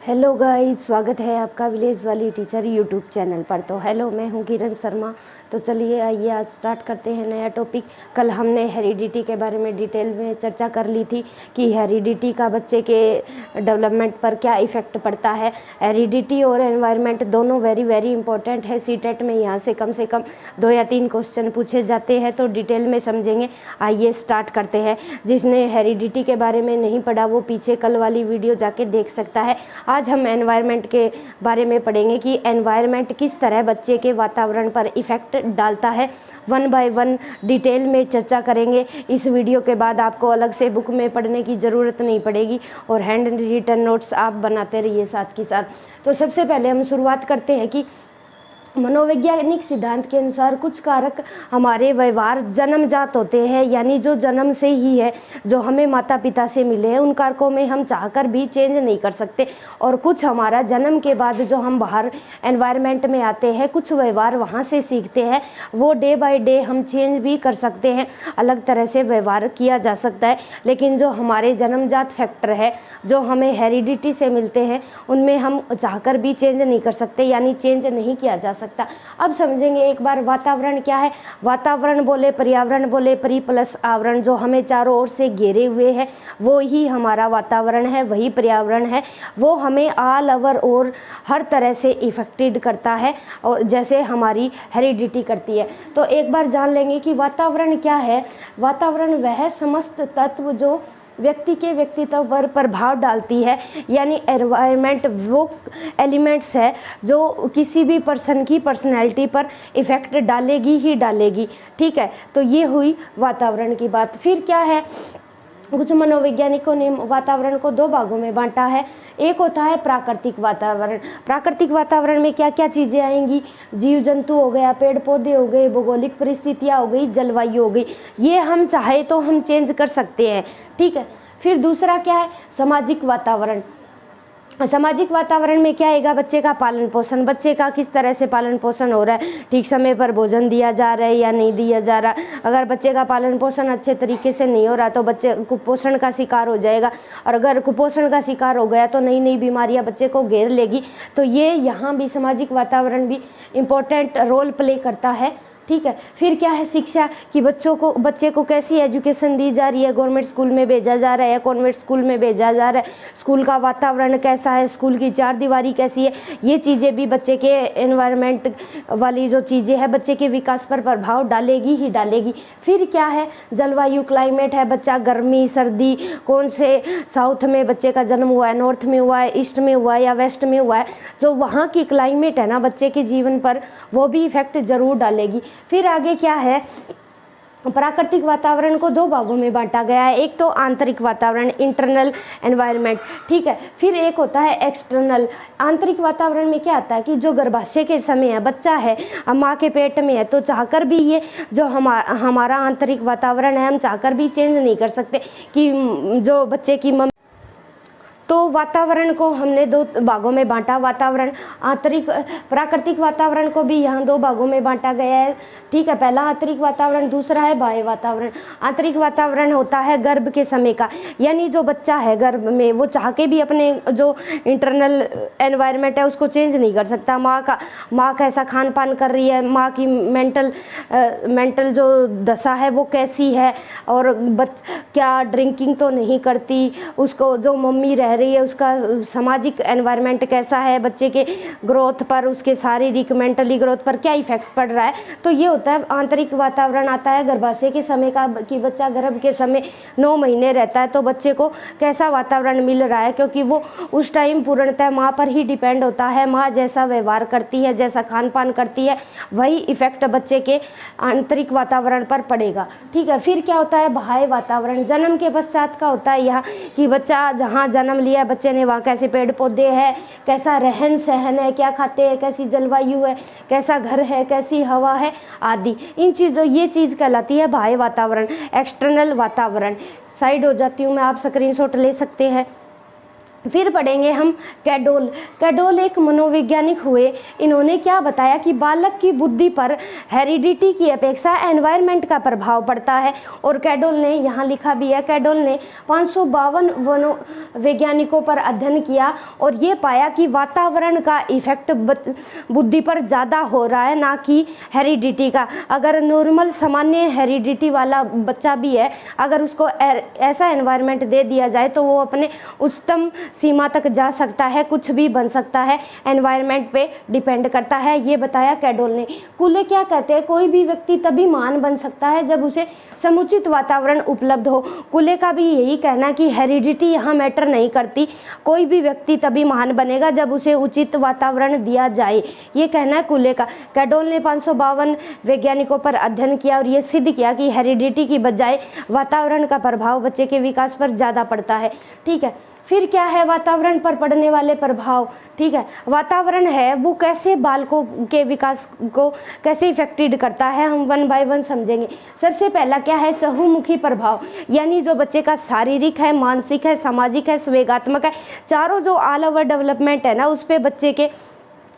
Hello guys, स्वागत है आपका विलेज वाली टीचर यूट्यूब चैनल पर। तो हेलो, मैं हूं किरण शर्मा। तो चलिए आइए आज स्टार्ट करते हैं नया टॉपिक। कल हमने हेरिडिटी के बारे में डिटेल में चर्चा कर ली थी कि हेरिडिटी का बच्चे के डेवलपमेंट पर क्या इफ़ेक्ट पड़ता है। हेरिडिटी और एनवायरनमेंट दोनों वेरी इंपॉर्टेंट है। सीटेट में यहाँ से कम 2 या 3 क्वेश्चन पूछे जाते हैं, तो डिटेल में समझेंगे। आइए स्टार्ट करते हैं। जिसने हेरिडिटी के बारे में नहीं पढ़ा वो पीछे कल वाली वीडियो जाके देख सकता है। आज हम एनवायरनमेंट के बारे में पढ़ेंगे कि एनवायरनमेंट किस तरह बच्चे के वातावरण पर इफ़ेक्ट डालता है। 1 बाय 1 डिटेल में चर्चा करेंगे। इस वीडियो के बाद आपको अलग से बुक में पढ़ने की ज़रूरत नहीं पड़ेगी और हैंड रिटन नोट्स आप बनाते रहिए साथ के साथ। तो सबसे पहले हम शुरुआत करते हैं कि मनोवैज्ञानिक सिद्धांत के अनुसार कुछ कारक हमारे व्यवहार जन्मजात होते हैं, यानी जो जन्म से ही है, जो हमें माता पिता से मिले हैं। उन कारकों में हम चाहकर भी चेंज नहीं कर सकते। और कुछ हमारा जन्म के बाद जो हम बाहर एनवायरनमेंट में आते हैं, कुछ व्यवहार वहाँ से सीखते हैं, वो डे बाय डे हम चेंज भी कर सकते हैं। अलग तरह से व्यवहार किया जा सकता है। लेकिन जो हमारे जन्मजात फैक्टर है, जो हमें हेरिडिटी से मिलते हैं, उनमें हम चाहकर भी चेंज नहीं कर सकते, यानी चेंज नहीं किया जा सकता। अब समझेंगे एक बार वातावरण क्या है। वातावरण बोले, पर्यावरण बोले, परि प्लस आवरण, जो हमें चारों ओर से घेरे हुए है, वो ही हमारा वातावरण है, वही पर्यावरण है। वो हमें ऑल ओवर और हर तरह से इफेक्टेड करता है, और जैसे हमारी हेरिडिटी करती है। तो एक बार जान लेंगे कि वातावरण क्या है। वातावरण वह समस्त तत्व जो व्यक्ति के व्यक्तित्व पर प्रभाव डालती है, यानी एनवायरनमेंट वो एलिमेंट्स है जो किसी भी पर्सन की पर्सनैलिटी पर इफ़ेक्ट डालेगी ही डालेगी। ठीक है, तो ये हुई वातावरण की बात। फिर क्या है, कुछ मनोवैज्ञानिकों ने वातावरण को 2 भागों में बांटा है। एक होता है प्राकृतिक वातावरण। प्राकृतिक वातावरण में क्या क्या चीज़ें आएंगी? जीव जंतु हो गया, पेड़ पौधे हो गए, भौगोलिक परिस्थितियाँ हो गई, जलवायु हो गई। ये हम चाहे तो हम चेंज कर सकते हैं। ठीक है। फिर दूसरा क्या है, सामाजिक वातावरण। सामाजिक वातावरण में क्या आएगा? बच्चे का पालन पोषण। बच्चे का किस तरह से पालन पोषण हो रहा है, ठीक समय पर भोजन दिया जा रहा है या नहीं दिया जा रहा। अगर बच्चे का पालन पोषण अच्छे तरीके से नहीं हो रहा तो बच्चे कुपोषण का शिकार हो जाएगा, और अगर कुपोषण का शिकार हो गया तो नई नई बीमारियां बच्चे को घेर लेगी। तो ये यहाँ भी सामाजिक वातावरण भी इम्पोर्टेंट रोल प्ले करता है। ठीक है। फिर क्या है, शिक्षा, कि बच्चे को कैसी एजुकेशन दी जा रही है। गवर्नमेंट स्कूल में भेजा जा रहा है या कॉन्वेंट स्कूल में भेजा जा रहा है, स्कूल का वातावरण कैसा है, स्कूल की चारदीवारी कैसी है। ये चीज़ें भी बच्चे के एनवायरनमेंट वाली जो चीज़ें हैं, बच्चे के विकास पर प्रभाव डालेगी ही डालेगी। फिर क्या है, जलवायु, क्लाइमेट है। बच्चा गर्मी सर्दी, कौन से साउथ में बच्चे का जन्म हुआ है, नॉर्थ में हुआ है, ईस्ट में हुआ है या वेस्ट में हुआ है, जो वहाँ की क्लाइमेट है ना बच्चे के जीवन पर, वो भी इफेक्ट जरूर डालेगी। फिर आगे क्या है, प्राकृतिक वातावरण को 2 भागों में बांटा गया है। एक तो आंतरिक वातावरण, इंटरनल एनवायरनमेंट। ठीक है। फिर एक होता है एक्सटर्नल। आंतरिक वातावरण में क्या आता है कि जो गर्भाशय के समय है, बच्चा है, माँ के पेट में है, तो चाहकर भी ये जो हमारा आंतरिक वातावरण है, हम चाहकर भी चेंज नहीं कर सकते। कि जो बच्चे की तो वातावरण को हमने 2 भागों में बांटा। वातावरण आंतरिक, प्राकृतिक वातावरण को भी यहाँ 2 भागों में बांटा गया है। ठीक है। पहला आंतरिक वातावरण, दूसरा है बाह्य वातावरण। आंतरिक वातावरण होता है गर्भ के समय का, यानी जो बच्चा है गर्भ में, वो चाह के भी अपने जो इंटरनल एनवायरनमेंट है उसको चेंज नहीं कर सकता। माँ कैसा खान पान कर रही है, माँ की मेंटल जो दशा है वो कैसी है, और क्या ड्रिंकिंग तो नहीं करती, उसको जो मम्मी रह रही है उसका सामाजिक एनवायरनमेंट कैसा है, बच्चे के ग्रोथ पर, उसके शारीरिक मेंटली ग्रोथ पर क्या इफेक्ट पड़ रहा है। तो ये होता है आंतरिक वातावरण। आता है गर्भाशय के समय का, कि बच्चा गर्भ के समय 9 महीने रहता है तो बच्चे को कैसा वातावरण मिल रहा है, क्योंकि वो उस टाइम पूर्णतः माँ पर ही डिपेंड होता है। माँ जैसा व्यवहार करती है, जैसा खान पान करती है, वही इफेक्ट बच्चे के आंतरिक वातावरण पर पड़ेगा। ठीक है। फिर क्या होता है, बाह्य वातावरण। जन्म के पश्चात का होता है यह कि बच्चा जहाँ जन्म लिया बच्चे ने, वहाँ कैसे पेड़ पौधे हैं, कैसा रहन सहन है, क्या खाते हैं, कैसी जलवायु है, कैसा घर है, कैसी हवा है आदि। इन चीज़ों, ये चीज़ कहलाती है बाह्य वातावरण। एक्सटर्नल वातावरण, साइड हो जाती हूँ मैं, आप स्क्रीनशॉट ले सकते हैं। फिर पढ़ेंगे हम कैडोल। कैडोल एक मनोवैज्ञानिक हुए। इन्होंने क्या बताया कि बालक की बुद्धि पर हेरिडिटी की अपेक्षा एनवायरनमेंट का प्रभाव पड़ता है। और कैडोल ने यहाँ लिखा भी है, कैडोल ने 552 वैज्ञानिकों पर अध्ययन किया और ये पाया कि वातावरण का इफेक्ट बुद्धि पर ज़्यादा हो रहा है, ना कि हेरिडिटी का। अगर नॉर्मल सामान्य हेरिडिटी वाला बच्चा भी है, अगर उसको ऐसा एनवायरनमेंट दे दिया जाए तो वो अपने उच्चतम सीमा तक जा सकता है, कुछ भी बन सकता है, एनवायरनमेंट पे डिपेंड करता है, ये बताया कैडोल ने। कूले क्या कहते हैं, कोई भी व्यक्ति तभी महान बन सकता है जब उसे समुचित वातावरण उपलब्ध हो। कूले का भी यही कहना है कि हेरिडिटी यहाँ मैटर नहीं करती, कोई भी व्यक्ति तभी महान बनेगा जब उसे उचित वातावरण दिया जाए, ये कहना है कूले का। कैडोल ने 552 वैज्ञानिकों पर अध्ययन किया और ये सिद्ध किया कि हेरिडिटी की बजाय वातावरण का प्रभाव बच्चे के विकास पर ज़्यादा पड़ता है। ठीक है, फिर क्या है वातावरण पर पड़ने वाले प्रभाव। ठीक है, वातावरण है वो कैसे बालकों के विकास को कैसे इफेक्टेड करता है, हम वन बाय वन समझेंगे। सबसे पहला क्या है, चहुमुखी प्रभाव, यानी जो बच्चे का शारीरिक है, मानसिक है, सामाजिक है, संवेगात्मक है, चारों जो ऑल ओवर डेवलपमेंट है ना, उस पर बच्चे के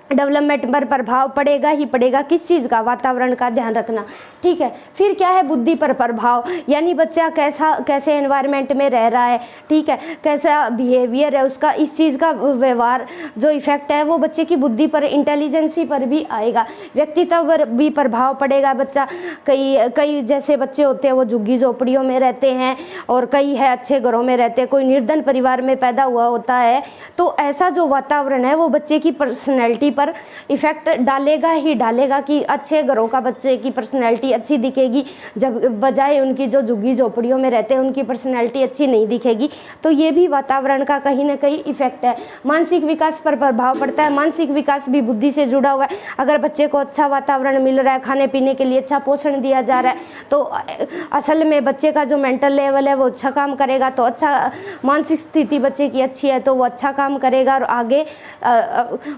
डेवलपमेंट पर प्रभाव पड़ेगा ही पड़ेगा। किस चीज़ का, वातावरण का, ध्यान रखना। ठीक है, फिर क्या है बुद्धि पर प्रभाव, यानी बच्चा कैसे एनवायरनमेंट में रह रहा है, ठीक है, कैसा बिहेवियर है उसका, इस चीज़ का व्यवहार जो इफेक्ट है वो बच्चे की बुद्धि पर, इंटेलिजेंसी पर भी आएगा। व्यक्तित्व पर भी प्रभाव पड़ेगा। बच्चा कई जैसे बच्चे होते हैं वो झुग्गी झोपड़ियों में रहते हैं और कई है अच्छे घरों में रहते हैं, कोई निर्धन परिवार में पैदा हुआ होता है, तो ऐसा जो वातावरण है वो बच्चे की पर्सनैलिटी पर इफेक्ट डालेगा ही डालेगा कि अच्छे घरों का बच्चे की पर्सनैलिटी अच्छी दिखेगी, जब बजाय उनकी जो झुग्गी झोपड़ियों में रहते हैं उनकी पर्सनैलिटी अच्छी नहीं दिखेगी। तो ये भी वातावरण का कहीं ना कहीं इफेक्ट है। मानसिक विकास पर प्रभाव पड़ता है, मानसिक विकास भी बुद्धि से जुड़ा हुआ है। अगर बच्चे को अच्छा वातावरण मिल रहा है, खाने पीने के लिए अच्छा पोषण दिया जा रहा है, तो असल में बच्चे का जो मेंटल लेवल है वो अच्छा काम करेगा, तो अच्छा मानसिक स्थिति बच्चे की अच्छी है तो वो अच्छा काम करेगा और आगे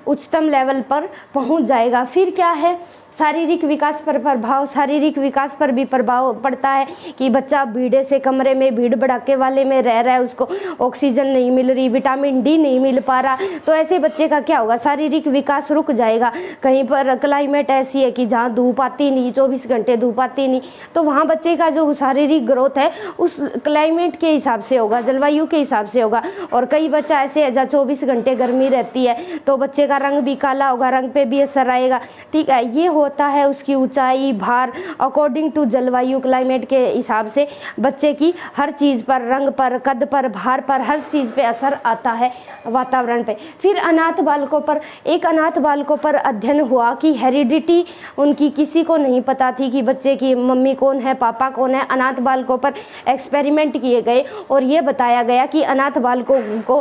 उच्चतम लेवल पर पहुंच जाएगा। फिर क्या है, शारीरिक विकास पर प्रभाव, शारीरिक विकास पर भी प्रभाव पड़ता है कि बच्चा भीड़े से कमरे में, भीड़ भड़ाके वाले में रह रहा है, उसको ऑक्सीजन नहीं मिल रही, विटामिन डी नहीं मिल पा रहा, तो ऐसे बच्चे का क्या होगा, शारीरिक विकास रुक जाएगा। कहीं पर क्लाइमेट ऐसी है कि जहाँ धूप आती नहीं, 24 घंटे धूप आती नहीं, तो वहाँ बच्चे का जो शारीरिक ग्रोथ है उस क्लाइमेट के हिसाब से होगा, जलवायु के हिसाब से होगा। और कई बच्चा ऐसे है जहाँ 24 घंटे गर्मी रहती है तो बच्चे का रंग भी काला होगा, रंग पे भी असर आएगा। ठीक है, ये होता है उसकी ऊंचाई, भार, अकॉर्डिंग टू जलवायु, क्लाइमेट के हिसाब से बच्चे की हर चीज़ पर, रंग पर, कद पर, भार पर, हर चीज़ पे असर आता है वातावरण पे। फिर अनाथ बालकों पर, एक अनाथ बालकों पर अध्ययन हुआ कि हेरिडिटी उनकी किसी को नहीं पता थी कि बच्चे की मम्मी कौन है, पापा कौन है। अनाथ बालकों पर एक्सपेरिमेंट किए गए और ये बताया गया कि अनाथ बालकों को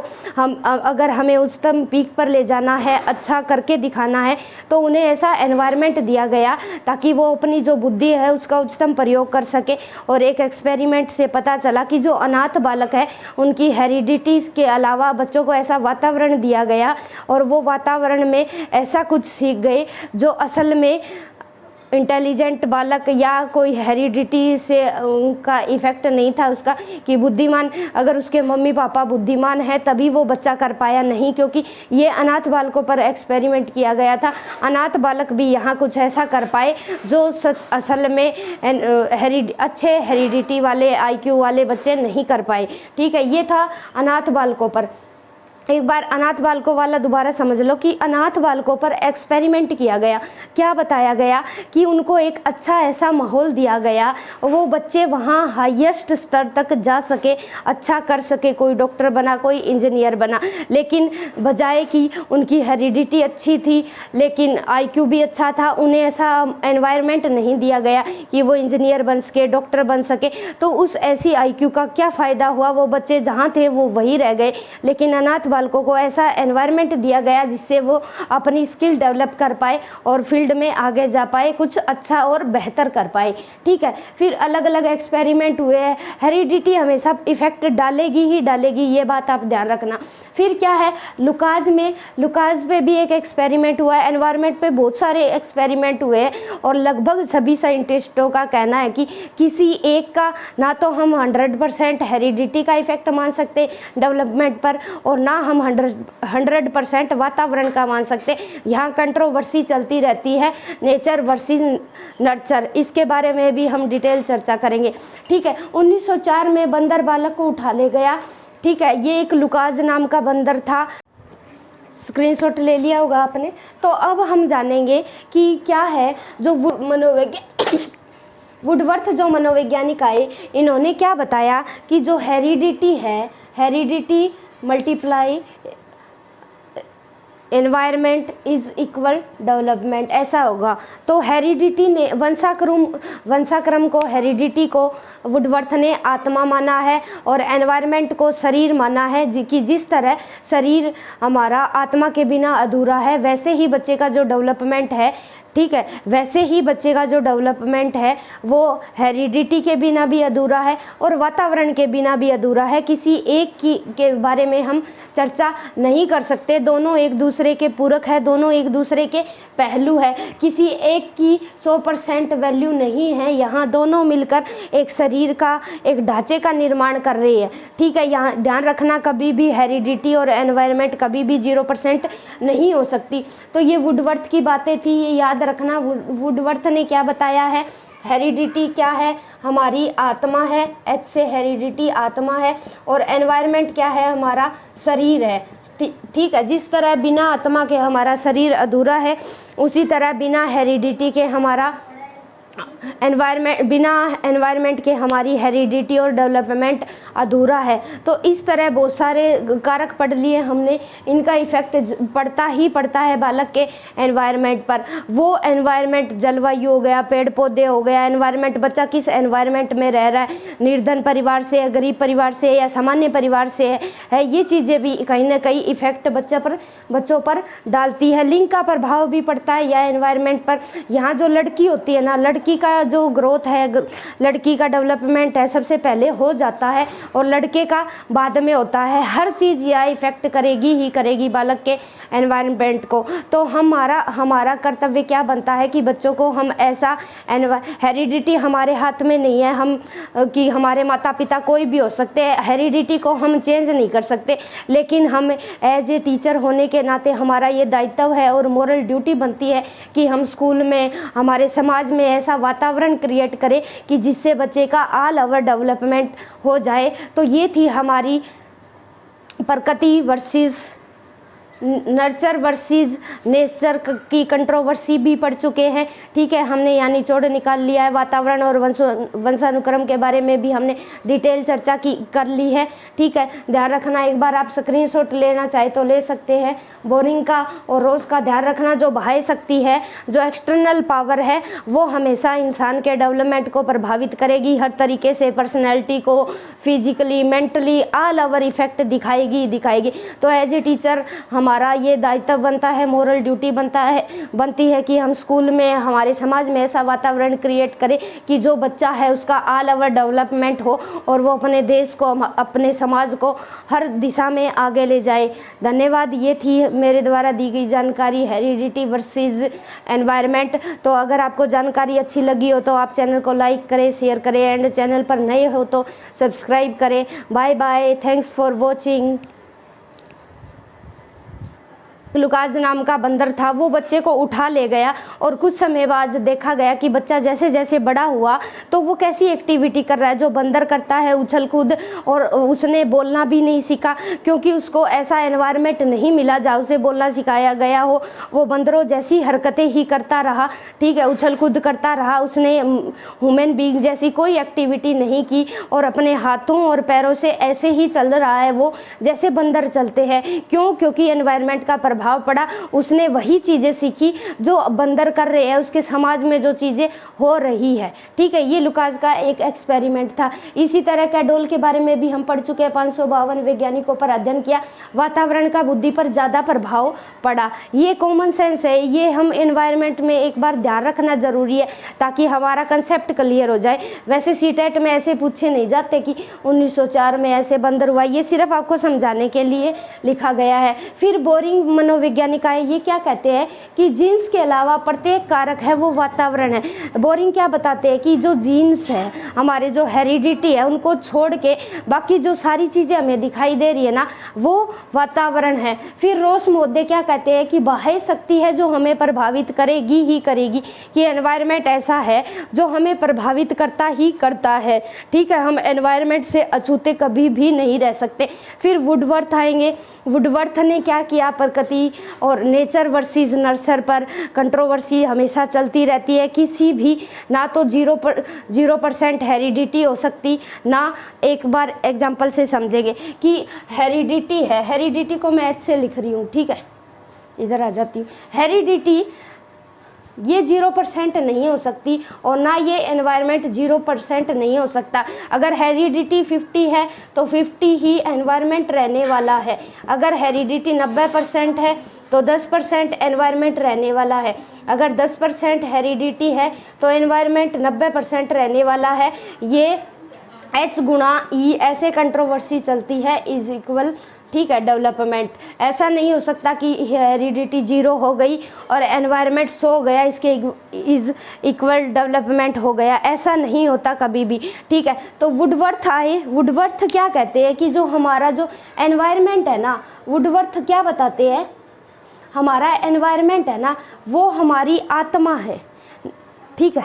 अगर हमें उच्चतम पीक पर ले जाना है, अच्छा करके दिखाना है, तो उन्हें ऐसा एनवायरनमेंट दिया गया ताकि वो अपनी जो बुद्धि है उसका उच्चतम प्रयोग कर सके। और एक एक्सपेरिमेंट से पता चला कि जो अनाथ बालक है उनकी हेरिडिटीज के अलावा बच्चों को ऐसा वातावरण दिया गया और वो वातावरण में ऐसा कुछ सीख गए जो असल में इंटेलिजेंट बालक या कोई हेरिडिटी से उनका इफेक्ट नहीं था उसका, कि बुद्धिमान, अगर उसके मम्मी पापा बुद्धिमान है तभी वो बच्चा कर पाया, नहीं, क्योंकि ये अनाथ बालकों पर एक्सपेरिमेंट किया गया था। अनाथ बालक भी यहाँ कुछ ऐसा कर पाए जो असल में अच्छे हेरिडिटी वाले, IQ वाले बच्चे नहीं कर पाए। ठीक है, ये था अनाथ बालकों पर। एक बार अनाथ बालकों वाला दोबारा समझ लो कि अनाथ बालकों पर एक्सपेरिमेंट किया गया। क्या बताया गया कि उनको एक अच्छा ऐसा माहौल दिया गया, वो बच्चे वहाँ हाईएस्ट स्तर तक जा सके, अच्छा कर सके, कोई डॉक्टर बना, कोई इंजीनियर बना, लेकिन बजाय कि उनकी हेरिडिटी अच्छी थी लेकिन IQ भी अच्छा था, उन्हें ऐसा एनवायरनमेंट नहीं दिया गया कि वो इंजीनियर बन सके, डॉक्टर बन सके। तो उस ऐसी IQ का क्या फ़ायदा हुआ, वो बच्चे जहाँ थे वो वहीं रह गए। लेकिन अनाथ बालकों को ऐसा एनवायरनमेंट दिया गया जिससे वो अपनी स्किल डेवलप कर पाए और फील्ड में आगे जा पाए, कुछ अच्छा और बेहतर कर पाए। ठीक है, फिर अलग अलग एक्सपेरिमेंट हुए हैं। हेरिडिटी हमेशा इफेक्ट डालेगी ही डालेगी, ये बात आप ध्यान रखना। फिर क्या है, लुकाज पे भी एक एक्सपेरिमेंट हुआ है। एनवायरनमेंट पे बहुत सारे एक्सपेरिमेंट हुए हैं और लगभग सभी साइंटिस्टों का कहना है कि किसी एक का ना तो हम 100% हेरिडिटी का इफेक्ट मान सकते डेवलपमेंट पर और ना हम 100% वातावरण का मान सकते। यहाँ कंट्रोवर्सी चलती रहती है, नेचर वर्सेस नर्चर, इसके बारे में भी हम डिटेल चर्चा करेंगे। ठीक है, 1904 में बंदर बालक को उठा ले गया। ठीक है, ये एक लुकास नाम का बंदर था। स्क्रीनशॉट ले लिया होगा आपने। तो अब हम जानेंगे कि क्या है जो वुडवर्थ जो मनोवैज्ञानिक आए, इन्होंने क्या बताया कि जो हेरिडिटी है, heredity multiply environment is equal development, ऐसा होगा। तो हेरिडिटी ने वंशाक्रम को, हेरिडिटी को वुडवर्थ ने आत्मा माना है और एनवायरनमेंट को शरीर माना है। कि जिस तरह शरीर हमारा आत्मा के बिना अधूरा है, वैसे ही बच्चे का जो डेवलपमेंट है, ठीक है, वैसे ही बच्चे का जो डेवलपमेंट है वो हेरिडिटी के बिना भी अधूरा है और वातावरण के बिना भी अधूरा है। किसी एक के बारे में हम चर्चा नहीं कर सकते, दोनों एक दूसरे के पूरक है, दोनों एक दूसरे के पहलू है। किसी एक की 100% वैल्यू नहीं है, यहाँ दोनों मिलकर एक शरीर का, एक ढांचे का निर्माण कर रही है। ठीक है, यहाँ ध्यान रखना, कभी भी हेरिडिटी और एनवायरनमेंट कभी भी 0% नहीं हो सकती। तो ये वुडवर्थ की बातें थी, ये याद रखना। वुडवर्थ ने क्या बताया है, हेरिडिटी क्या है, हमारी आत्मा है, एच से हेरिडिटी आत्मा है, और एनवायरनमेंट क्या है, हमारा शरीर है। ठीक है, जिस तरह बिना आत्मा के हमारा शरीर अधूरा है, उसी तरह बिना हेरिडिटी के हमारा बिना एनवायरनमेंट के हमारी हेरिडिटी और डेवलपमेंट अधूरा है। तो इस तरह बहुत सारे कारक पढ़ लिए हमने, इनका इफेक्ट पड़ता ही पड़ता है बालक के एनवायरनमेंट पर। वो एनवायरनमेंट जलवायु हो गया, पेड़ पौधे हो गया, एनवायरनमेंट, बच्चा किस एनवायरनमेंट में रह रहा है, निर्धन परिवार से है, गरीब परिवार से या सामान्य परिवार से है, ये चीज़ें भी कहीं ना कहीं इफेक्ट बच्चों पर डालती है। लिंग का प्रभाव भी पड़ता है या एनवायरनमेंट पर। यहाँ जो लड़की होती है ना, लड़की का जो ग्रोथ है, लड़की का डेवलपमेंट है, सबसे पहले हो जाता है और लड़के का बाद में होता है। हर चीज़ यह इफेक्ट करेगी ही करेगी बालक के एनवायरनमेंट को। तो हमारा कर्तव्य क्या बनता है कि बच्चों को हम ऐसा हेरिडिटी हमारे हाथ में नहीं है, हम कि हमारे माता पिता कोई भी हो सकते हैं, हेरिडिटी को हम चेंज नहीं कर सकते, लेकिन हम एज ए टीचर होने के नाते हमारा ये दायित्व है और मोरल ड्यूटी बनती है कि हम स्कूल में, हमारे समाज में ऐसा वातावरण क्रिएट करें कि जिससे बच्चे का ऑल ओवर डेवलपमेंट हो जाए। तो ये थी हमारी प्रकृति वर्सेस नर्चर वर्सेस नेचर की कंट्रोवर्सी भी पढ़ चुके हैं। ठीक है, हमने यानी निचोड़ निकाल लिया है। वातावरण और वंशानुक्रम के बारे में भी हमने डिटेल चर्चा कर ली है। ठीक है, ध्यान रखना, एक बार आप स्क्रीनशॉट लेना चाहे तो ले सकते हैं। बोरिंग का और रोज का ध्यान रखना, जो बाह्य शक्ति है, जो एक्सटर्नल पावर है, वो हमेशा इंसान के डेवलपमेंट को प्रभावित करेगी, हर तरीके से पर्सनैलिटी को physically, mentally all over effect दिखाएगी। तो एज ए टीचर हमारा ये दायित्व बनता है, मोरल ड्यूटी बनती है कि हम स्कूल में, हमारे समाज में ऐसा वातावरण क्रिएट करें कि जो बच्चा है उसका ऑल ओवर डेवलपमेंट हो और वो अपने देश को, अपने समाज को हर दिशा में आगे ले जाए। धन्यवाद। ये थी मेरे द्वारा दी गई जानकारी, हेरिडिटी वर्सेस एनवायरनमेंट। तो अगर आपको जानकारी अच्छी लगी हो तो आप चैनल को लाइक करें, शेयर करें, एंड चैनल पर नए हो तो सब्सक्राइब करें। Bye bye, thanks for watching. Lucas नाम का बंदर था, वो बच्चे को उठा ले गया और कुछ समय बाद देखा गया कि बच्चा जैसे जैसे बड़ा हुआ तो वो कैसी एक्टिविटी कर रहा है जो बंदर करता है, उछल कूद। और उसने बोलना भी नहीं सीखा क्योंकि उसको ऐसा एनवायरनमेंट नहीं मिला जहाँ उसे बोलना सिखाया गया हो। वो बंदरों जैसी हरकतें ही करता रहा। ठीक है, उछल कूद करता रहा, उसने ह्यूमन बीइंग जैसी कोई एक्टिविटी नहीं की और अपने हाथों और पैरों से ऐसे ही चल रहा है वो जैसे बंदर चलते हैं। क्यों? क्योंकि एनवायरनमेंट का प्रभाव पड़ा। उसने वही चीज़ें सीखी जो बंदर कर रहे हैं, उसके समाज में जो चीज़ें हो रही है। ठीक है, ये लुकास का एक एक्सपेरिमेंट था। इसी तरह कैडोल के बारे में भी हम पढ़ चुके हैं। 552 वैज्ञानिकों पर अध्ययन किया, वातावरण का बुद्धि पर ज़्यादा प्रभाव पड़ा। ये कॉमन सेंस है, ये हम एनवायरनमेंट में एक बार ध्यान रखना ज़रूरी है ताकि हमारा कंसेप्ट क्लियर हो जाए। वैसे सीटेट में ऐसे पूछे नहीं जाते कि 1904 में ऐसे बंदर हुआ, ये सिर्फ आपको समझाने के लिए लिखा गया है। फिर बोरिंग मनोवैज्ञानिक आए, ये क्या कहते हैं कि जीन्स के अलावा प्रत्येक कारक है वो वातावरण है। बोरिंग क्या बताते हैं कि जो जीन्स है, हमारे जो हेरिडिटी है, उनको छोड़ के बाकी जो सारी चीज़ें हमें दिखाई दे रही है ना, वो वातावरण है। फिर रोस मोदे क्या कहते हैं कि बाह्य शक्ति है जो हमें प्रभावित करेगी ही करेगी, कि एनवायरनमेंट ऐसा है जो हमें प्रभावित करता ही करता है। ठीक है, हम एनवायरनमेंट से अछूते कभी भी नहीं रह सकते। फिर वुडवर्थ आएंगे। वुडवर्थ ने क्या किया, प्रकृति और नेचर वर्सेस नर्सर पर कंट्रोवर्सी हमेशा चलती रहती है। किसी भी ना तो 0% हेरिडिटी हो सकती ना। एक बार एग्जांपल से समझेंगे कि हेरिडिटी है, हेरिडिटी को मैं एच से लिख रही हूँ, ठीक है, इधर आ जाती हूँ। हेरिडिटी ये 0% नहीं हो सकती और ना ये एनवायरनमेंट 0% नहीं हो सकता। अगर हेरिडिटी 50 है तो 50 ही एनवायरनमेंट रहने वाला है। अगर हेरिडिटी 90% है तो 10% एनवायरनमेंट रहने वाला है। अगर 10% हेरिडिटी है तो एनवायरनमेंट 90% रहने वाला है। ये H गुणा E ऐसे कंट्रोवर्सी चलती है इज इक्वल, ठीक है, डेवलपमेंट। ऐसा नहीं हो सकता कि हेरिडिटी 0 हो गई और एनवायरनमेंट 100 हो गया, इसके इज इक्वल डेवलपमेंट हो गया, ऐसा नहीं होता कभी भी। ठीक है, तो वुडवर्थ आए। वुडवर्थ क्या कहते हैं कि जो हमारा जो एनवायरनमेंट है ना, वुडवर्थ क्या बताते हैं, हमारा एनवायरनमेंट है ना वो हमारी आत्मा है। ठीक है,